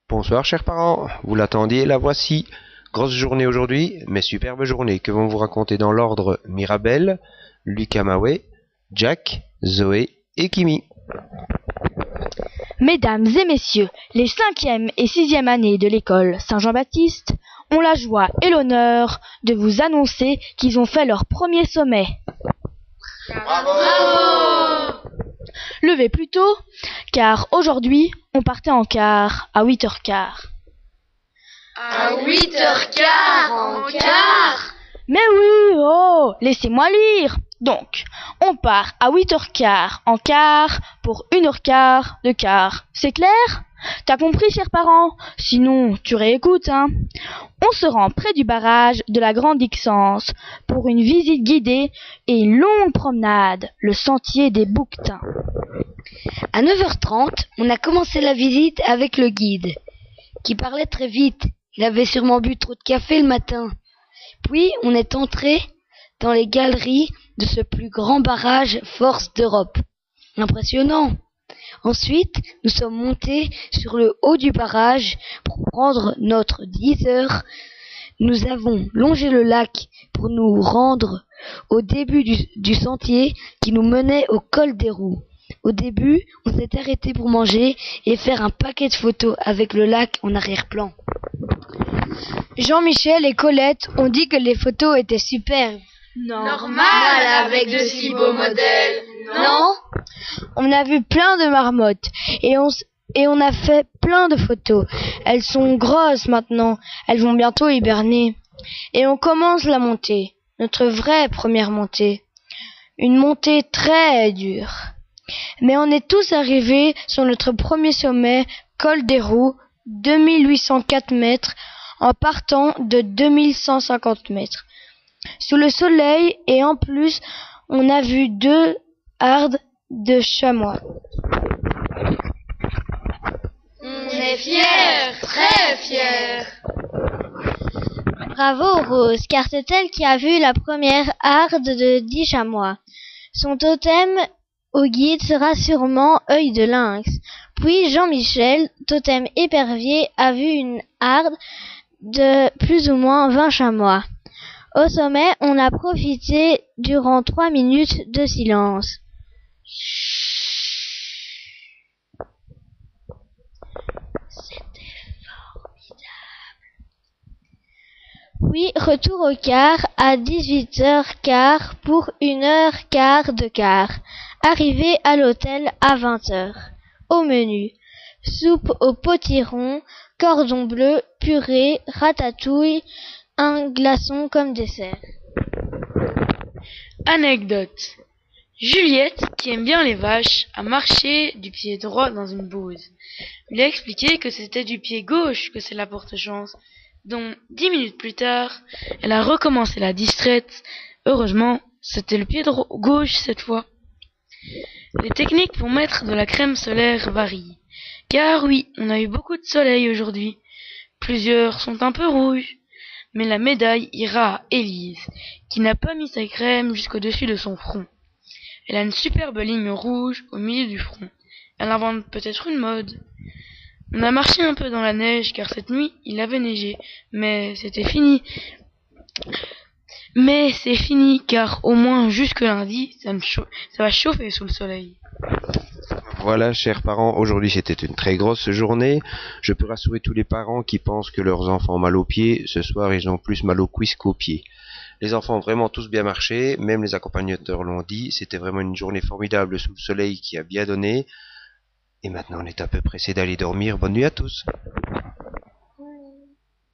Bonsoir chers parents, vous l'attendiez, la voici. Grosse journée aujourd'hui, mais superbe journée que vont vous raconter dans l'ordre Mirabel, Lucas Maoué, Jack, Zoé et Kimi. Mesdames et messieurs, les 5e et 6e années de l'école Saint-Jean-Baptiste ont la joie et l'honneur de vous annoncer qu'ils ont fait leur premier sommet. Bravo! Levez plus tôt, car aujourd'hui, on partait en car à 8h15. À 8h15 en quart? Mais oui, oh, laissez-moi lire. Donc, on part à 8h15 en quart pour 1h15 de quart. C'est clair? T'as compris, chers parents? Sinon, tu réécoutes, hein. On se rend près du barrage de la Grande Ixence pour une visite guidée et une longue promenade, le sentier des Bouquetins. À 9h30, on a commencé la visite avec le guide, qui parlait très vite. Il avait sûrement bu trop de café le matin. Puis, on est entré dans les galeries de ce plus grand barrage Force d'Europe. Impressionnant! Ensuite, nous sommes montés sur le haut du barrage pour prendre notre 10 heures. Nous avons longé le lac pour nous rendre au début du sentier qui nous menait au col des Roues. Au début, on s'est arrêté pour manger et faire un paquet de photos avec le lac en arrière-plan. Jean-Michel et Colette ont dit que les photos étaient superbes. Normal avec de si beaux modèles, non? On a vu plein de marmottes et on a fait plein de photos. Elles sont grosses maintenant, elles vont bientôt hiberner. Et on commence la montée, notre vraie première montée. Une montée très dure. Mais on est tous arrivés sur notre premier sommet, col des Roues, 2804 mètres, en partant de 2150 mètres. Sous le soleil, et en plus, on a vu 2 hardes de chamois. On est fiers, très fiers. Bravo Rose, car c'est elle qui a vu la première harde de 10 chamois. Son totem au guide sera sûrement œil de lynx. Puis Jean-Michel, totem épervier, a vu une harde de plus ou moins 20 chamois. Au sommet, on a profité durant 3 minutes de silence. C'était formidable. Puis retour au quart à 18h15 pour 1h15 de quart. Arrivé à l'hôtel à 20h. Au menu, soupe au potiron, cordon bleu, purée, ratatouille, un glaçon comme dessert. Anecdote. Juliette, qui aime bien les vaches, a marché du pied droit dans une bouse. Il a expliqué que c'était du pied gauche que c'est la porte-chance, dont 10 minutes plus tard, elle a recommencé la distraite. Heureusement, c'était le pied gauche cette fois. Les techniques pour mettre de la crème solaire varient. Car oui, on a eu beaucoup de soleil aujourd'hui. Plusieurs sont un peu rouges. Mais la médaille ira à Élise, qui n'a pas mis sa crème jusqu'au-dessus de son front. Elle a une superbe ligne rouge au milieu du front. Elle invente peut-être une mode. On a marché un peu dans la neige, car cette nuit, il avait neigé. Mais c'était fini. Mais c'est fini, car au moins jusque lundi, ça va chauffer sous le soleil. Voilà, chers parents, aujourd'hui c'était une très grosse journée. Je peux rassurer tous les parents qui pensent que leurs enfants ont mal aux pieds. Ce soir, ils ont plus mal aux cuisses qu'aux pieds. Les enfants ont vraiment tous bien marché, même les accompagnateurs l'ont dit. C'était vraiment une journée formidable sous le soleil qui a bien donné. Et maintenant, on est un peu pressé d'aller dormir. Bonne nuit à tous.